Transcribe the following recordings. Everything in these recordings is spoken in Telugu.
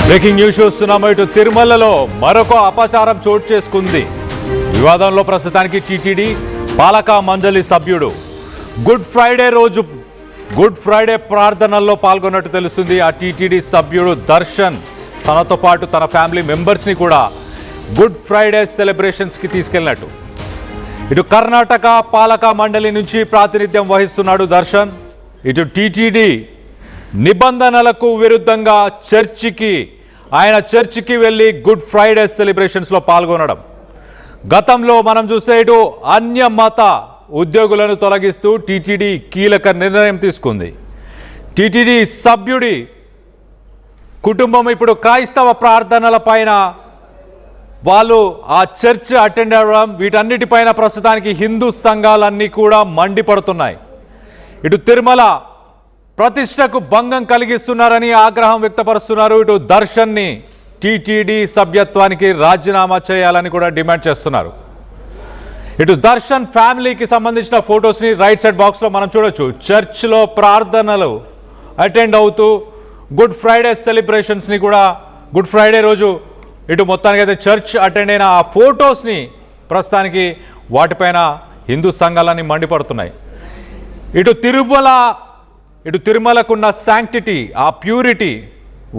బ్రేకింగ్ న్యూస్ చూస్తున్నాము. ఇటు తిరుమలలో మరొక అపచారం చోటు చేసుకుంది. వివాదంలో ప్రస్తుతానికి టీటీడీ పాలక మండలి సభ్యుడు గుడ్ ఫ్రైడే ప్రార్థనల్లో పాల్గొన్నట్టు తెలుస్తుంది. ఆ టీటీడీ సభ్యుడు దర్శన్ తనతో పాటు తన ఫ్యామిలీ మెంబర్స్ని కూడా గుడ్ ఫ్రైడే సెలబ్రేషన్స్కి తీసుకెళ్ళినట్టు. ఇటు కర్ణాటక పాలక మండలి నుంచి ప్రాతినిధ్యం వహిస్తున్నాడు దర్శన్. ఇటు టీటీడీ నిబంధనలకు విరుద్ధంగా ఆయన చర్చికి వెళ్ళి గుడ్ ఫ్రైడే సెలబ్రేషన్స్లో పాల్గొనడం. గతంలో మనం చూస్తే ఇటు అన్య మత ఉద్యోగులను తొలగిస్తూ టీటీడీ కీలక నిర్ణయం తీసుకుంది. టీటీడీ సభ్యుడి కుటుంబం ఇప్పుడు క్రైస్తవ ప్రార్థనల పైన వాళ్ళు ఆ చర్చ్ అటెండ్ అవ్వడం, వీటన్నిటిపైన ప్రస్తుతానికి హిందూ సంఘాలన్నీ కూడా మండిపడుతున్నాయి. ఇటు తిరుమల ప్రతిష్టకు భంగం కలిగిస్తున్నారని ఆగ్రహం వ్యక్తపరుస్తున్నారు. ఇటు దర్శన్ని టీటీడీ సభ్యత్వానికి రాజీనామా చేయాలని కూడా డిమాండ్ చేస్తున్నారు. ఇటు దర్శన్ ఫ్యామిలీకి సంబంధించిన ఫొటోస్ని రైట్ సైడ్ బాక్స్లో మనం చూడొచ్చు. చర్చ్లో ప్రార్థనలు అటెండ్ అవుతూ గుడ్ ఫ్రైడే సెలబ్రేషన్స్ని కూడా గుడ్ ఫ్రైడే రోజు ఇటు మొత్తానికి అయితే చర్చ్ అటెండ్ అయిన ఆ ఫొటోస్ని ప్రస్తుతానికి వాటిపైన హిందూ సంఘాలన్నీ మండిపడుతున్నాయి. ఇటు తిరుమలకున్న శాంక్టిటీ, ఆ ప్యూరిటీ,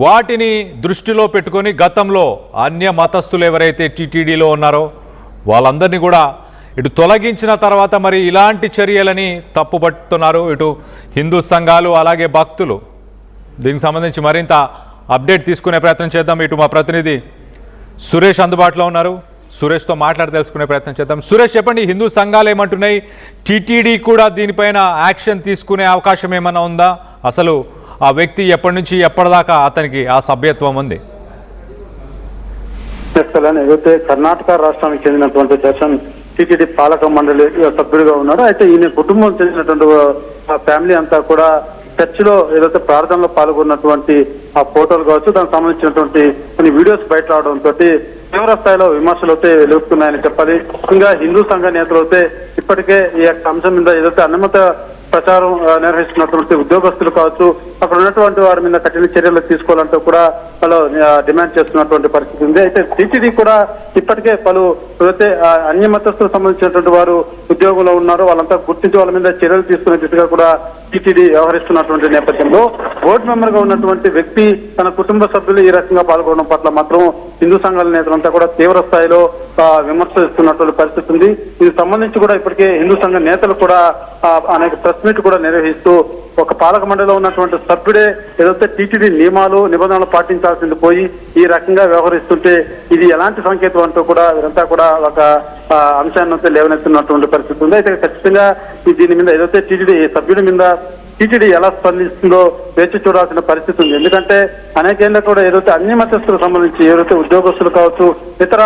వాటిని దృష్టిలో పెట్టుకొని గతంలో అన్య మతస్థులు ఎవరైతే టీటీడీలో ఉన్నారో వాళ్ళందరినీ కూడా ఇటు తొలగించిన తర్వాత మరి ఇలాంటి చర్యలని తప్పుపడుతున్నారు ఇటు హిందూ సంఘాలు అలాగే భక్తులు. దీనికి సంబంధించి మరింత అప్డేట్ తీసుకునే ప్రయత్నం చేద్దాం. ఇటు మా ప్రతినిధి సురేష్ అందుబాటులో ఉన్నారు. సురేష్తో మాట్లాడి తెలుసుకునే ప్రయత్నం చేద్దాం. సురేష్, చెప్పండి, హిందూ సంఘాలు ఏమంటున్నాయి? టీటీడీ కూడా దీనిపైన యాక్షన్ తీసుకునే అవకాశం ఏమైనా ఉందా? అసలు ఆ వ్యక్తి ఎప్పటి నుంచి ఎప్పటిదాకా అతనికి ఆ సభ్యత్వం ఉంది? ఏదైతే కర్ణాటక రాష్ట్రానికి చెందినటువంటి దర్శన్ టీటీడీ పాలక మండలి సభ్యుడిగా ఉన్నాడు. అయితే ఈయన కుటుంబం చెందినటువంటి ఫ్యామిలీ అంతా కూడా చర్చిలో ఏదైతే ప్రార్థనలో పాల్గొన్నటువంటి ఆ ఫోటోలు కావచ్చు, దానికి సంబంధించినటువంటి కొన్ని వీడియోస్ బయట రావడంతో తీవ్ర స్థాయిలో విమర్శలు అయితే వెలుగుతున్నాయని చెప్పాలి. ఇంకా హిందూ సంఘ నేతలు అయితే ఇప్పటికే ఈ యొక్క అంశం మీద ఏదైతే అన్నమత ప్రచారం నిర్వహిస్తున్నటువంటి ఉద్యోగస్తులు కావచ్చు, అక్కడ ఉన్నటువంటి వారి మీద కఠిన చర్యలు తీసుకోవాలంటూ కూడా వాళ్ళు డిమాండ్ చేస్తున్నటువంటి పరిస్థితి ఉంది. అయితే టీటీడీ కూడా ఇప్పటికే పలు ఏదైతే అన్య మతస్థులకు సంబంధించినటువంటి వారు ఉద్యోగంలో ఉన్నారు, వాళ్ళంతా గుర్తించి వాళ్ళ మీద చర్యలు తీసుకునే దిశగా కూడా టీటీడీ వ్యవహరిస్తున్నటువంటి నేపథ్యంలో బోర్డు మెంబర్ గా ఉన్నటువంటి వ్యక్తి తన కుటుంబ సభ్యులు ఈ రకంగా పాల్గొనడం పట్ల మాత్రం హిందూ సంఘాల నేతలంతా కూడా తీవ్ర స్థాయిలో విమర్శిస్తున్నటువంటి పరిస్థితి ఉంది. దీనికి సంబంధించి కూడా ఇప్పటికే హిందూ సంఘ నేతలు కూడా అనేక ప్రెస్ మీట్ కూడా నిర్వహిస్తూ ఒక పాలక మండలిలో ఉన్నటువంటి సభ్యుడే ఏదైతే టీటీడీ నియమాలు నిబంధనలు పాటించాల్సింది పోయి ఈ రకంగా వ్యవహరిస్తుంటే ఇది ఎలాంటి సంకేతం అంటూ కూడా వీరంతా కూడా ఒక అంశాన్ని లేవనెత్తున్నటువంటి పరిస్థితి ఉంది. అయితే ఖచ్చితంగా దీని మీద ఏదైతే టీటీడీ సభ్యుడి మీద టీటీడీ ఎలా స్పందిస్తుందో వేచి చూడాల్సిన పరిస్థితి ఉంది. ఎందుకంటే అనేకేళ్ళ కూడా ఏదైతే అన్ని మతస్థులకు సంబంధించి ఎవరైతే ఉద్యోగస్తులు కావచ్చు, ఇతర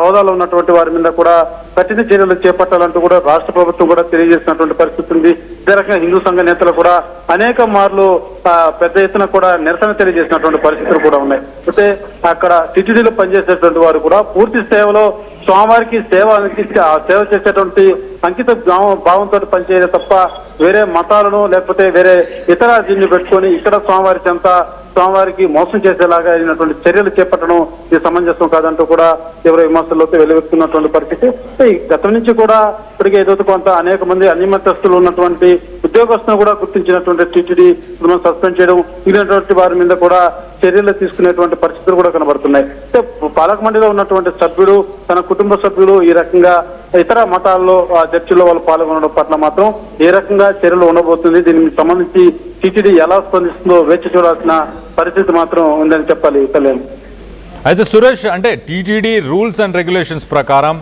హోదాలో ఉన్నటువంటి వారి మీద కూడా కఠిన చర్యలు చేపట్టాలంటూ కూడా రాష్ట్ర ప్రభుత్వం కూడా తెలియజేసినటువంటి పరిస్థితి ఉంది. ఇదే రకంగా హిందూ సంఘ నేతలు కూడా అనేక మార్లు పెద్ద ఎత్తున కూడా నిరసన తెలియజేసినటువంటి పరిస్థితులు కూడా ఉన్నాయి. అయితే అక్కడ టీటీడీలో పనిచేసేటువంటి వారు కూడా పూర్తి సేవలో స్వామివారికి సేవ చేసేటువంటి అంకిత భావంతో పనిచేయడం తప్ప వేరే మతాలను లేకపోతే వేరే ఇతర దీన్ని పెట్టుకొని ఇక్కడ స్వామివారికి మోసం చేసేలాగా అయినటువంటి చర్యలు చేపట్టడం ఇది సమంజసం కాదంటూ కూడా తీవ్ర విమర్శలతో వెలువెత్తున్నటువంటి పరిస్థితి. గతం నుంచి కూడా ఇప్పటికే ఏదైతే కొంత అనేక మంది అన్ని మతస్థులు ఉన్నటువంటి ఉద్యోగస్తులను కూడా గుర్తించినటువంటి టీటీడీ సస్పెండ్ చేయడం, మిగిలినటువంటి వారి మీద కూడా చర్యలు తీసుకునేటువంటి పరిస్థితులు కూడా కనబడుతున్నాయి. పాలక మండలిలో ఉన్నటువంటి సభ్యుడు తన కుటుంబ సభ్యులు ఈ రకంగా ఇతర మతాల్లో చర్చల్లో వాళ్ళు పాల్గొనడం పట్ల మాత్రం ఏ రకంగా చర్యలు ఉండబోతుంది, దీనికి సంబంధించి టీటీడీ ఎలా స్పందిస్తుందో వేచి చూడాల్సిన పరిస్థితి మాత్రం ఉందని చెప్పాలి. కళ్యాణ్, అయితే సురేష్, అంటే టీటీడీ రూల్స్ అండ్ రెగ్యులేషన్స్ ప్రకారం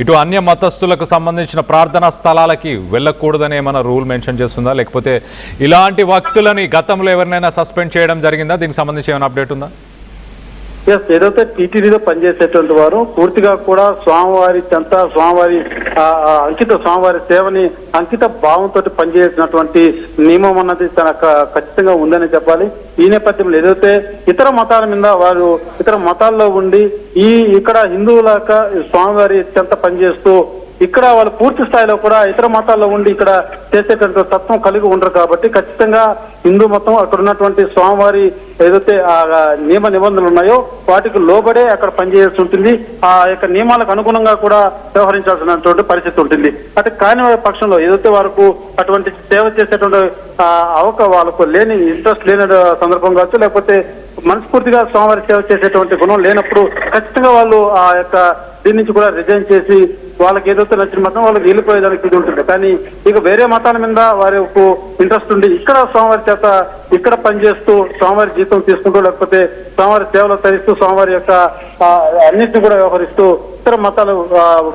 ఇటు అన్య మతస్థులకు సంబంధించిన ప్రార్థనా స్థలాలకి వెళ్ళకూడదని ఏమైనా రూల్ మెన్షన్ చేస్తుందా? లేకపోతే ఇలాంటి వ్యక్తులని గతంలో ఎవరినైనా సస్పెండ్ చేయడం జరిగిందా? దీనికి సంబంధించి ఏమైనా అప్డేట్ ఉందా? ఏదైతే టీటీడీలో పనిచేసేటువంటి వారు పూర్తిగా కూడా స్వామివారి స్వామివారి సేవని అంకిత భావంతో పనిచేసినటువంటి నియమం అన్నది తన ఖచ్చితంగా ఉందని చెప్పాలి. ఈ నేపథ్యంలో ఏదైతే ఇతర మతాల మీద వారు ఇతర మతాల్లో ఉండి ఇక్కడ హిందువుల స్వామివారి చెంత పనిచేస్తూ ఇక్కడ వాళ్ళు పూర్తి స్థాయిలో కూడా ఇతర మతాల్లో ఉండి ఇక్కడ చేసేటువంటి తత్వం కలిగి ఉండరు కాబట్టి ఖచ్చితంగా హిందూ మతం అక్కడ ఉన్నటువంటి స్వామివారి ఏదైతే ఆ నియమ నిబంధనలు ఉన్నాయో వాటికి లోబడే అక్కడ పనిచేయాల్సి ఉంటుంది. ఆ యొక్క నియమాలకు అనుగుణంగా కూడా వ్యవహరించాల్సినటువంటి పరిస్థితి ఉంటుంది. అటు కాని పక్షంలో ఏదైతే వారికి అటువంటి సేవ చేసేటువంటి వాళ్ళకు లేని ఇంట్రెస్ట్ లేని సందర్భం కావచ్చు, లేకపోతే మనస్ఫూర్తిగా స్వామివారి సేవ చేసేటువంటి గుణం లేనప్పుడు ఖచ్చితంగా వాళ్ళు ఆ యొక్క దీని నుంచి కూడా రిజైన్ చేసి వాళ్ళకి ఏదైతే నచ్చిన మతం వాళ్ళకి వెళ్ళిపోయేదానికి ఇది ఉంటుంది. కానీ ఇక వేరే మతాల మీద వారికి ఇంట్రెస్ట్ ఉండి ఇక్కడ స్వామివారి చేత ఇక్కడ పనిచేస్తూ స్వామివారి జీతం తీసుకుంటూ లేకపోతే స్వామివారి సేవలు తరిస్తూ స్వామివారి యొక్క అన్నింటినీ కూడా వ్యవహరిస్తూ ఇతర మతాలు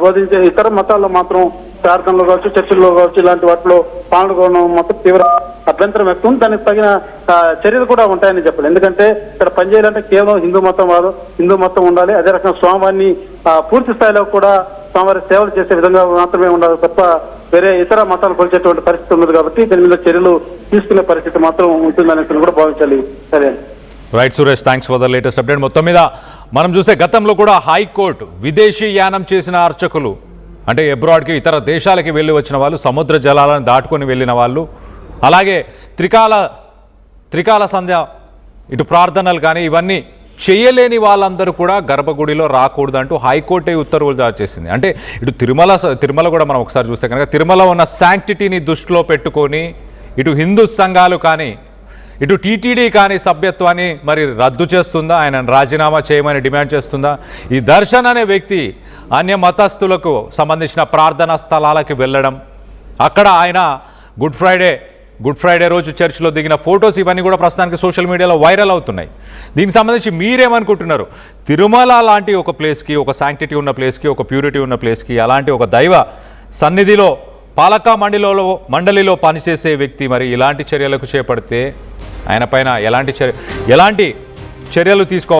బోధించే ఇతర మతాల్లో మాత్రం ప్రార్థనలు కావచ్చు, చర్చల్లో కావచ్చు, ఇలాంటి వాటిలో పాల్గొనడం మాత్రం తీవ్ర అభ్యంతరం వ్యక్తం. దానికి తగిన చర్యలు కూడా ఉంటాయని చెప్పాలి. ఎందుకంటే ఇక్కడ పనిచేయాలంటే కేవలం హిందూ మతం ఉండాలి. అదే రకంగా స్వామివారిని పూర్తి స్థాయిలో కూడా స్వామివారి సేవలు చేసే విధంగా మాత్రమే ఉండాలి తప్ప వేరే ఇతర మతాలు కొలిచేటువంటి పరిస్థితి ఉన్నది కాబట్టి దీని మీద చర్యలు తీసుకునే పరిస్థితి మాత్రం ఉంటుందనేసి కూడా భావించాలి. సరే right Suresh, thanks for the latest update. మొత్తం మీద మనం చూస్తే గతంలో కూడా హైకోర్టు విదేశీ యానం చేసిన అర్చకులు అంటే అబ్రాడ్కి ఇతర దేశాలకి వెళ్ళి వచ్చిన వాళ్ళు, సముద్ర జలాలను దాటుకొని వెళ్ళిన వాళ్ళు, అలాగే త్రికాల సంధ్య ఇటు ప్రార్థనలు కానీ ఇవన్నీ చేయలేని వాళ్ళందరూ కూడా గర్భగుడిలో రాకూడదంటూ హైకోర్టే ఉత్తర్వులు జారీ చేసింది. అంటే ఇటు తిరుమల కూడా మనం ఒకసారి చూస్తే కనుక తిరుమల ఉన్న శాంక్టిటీని దృష్టిలో పెట్టుకొని ఇటు హిందూ సంఘాలు కానీ ఇటు టీటీడీ కానీ సభ్యత్వాన్ని మరి రద్దు చేస్తుందా, ఆయన రాజీనామా చేయమని డిమాండ్ చేస్తుందా? ఈ దర్శన్ అనే వ్యక్తి అన్య మతస్థులకు సంబంధించిన ప్రార్థనా స్థలాలకి వెళ్ళడం, అక్కడ ఆయన గుడ్ ఫ్రైడే రోజు చర్చిలో దిగిన ఫొటోస్ ఇవన్నీ కూడా ప్రస్తుతానికి సోషల్ మీడియాలో వైరల్ అవుతున్నాయి. దీనికి సంబంధించి మీరేమనుకుంటున్నారు? తిరుమల లాంటి ఒక ప్లేస్కి, ఒక శాంక్టిటీ ఉన్న ప్లేస్కి, ఒక ప్యూరిటీ ఉన్న ప్లేస్కి, అలాంటి ఒక దైవ సన్నిధిలో పాలక మండలిలో పనిచేసే వ్యక్తి మరి ఇలాంటి చర్యలకు చేపడితే ఆయన పైన ఎలాంటి చర్యలు తీసుకోవాలి?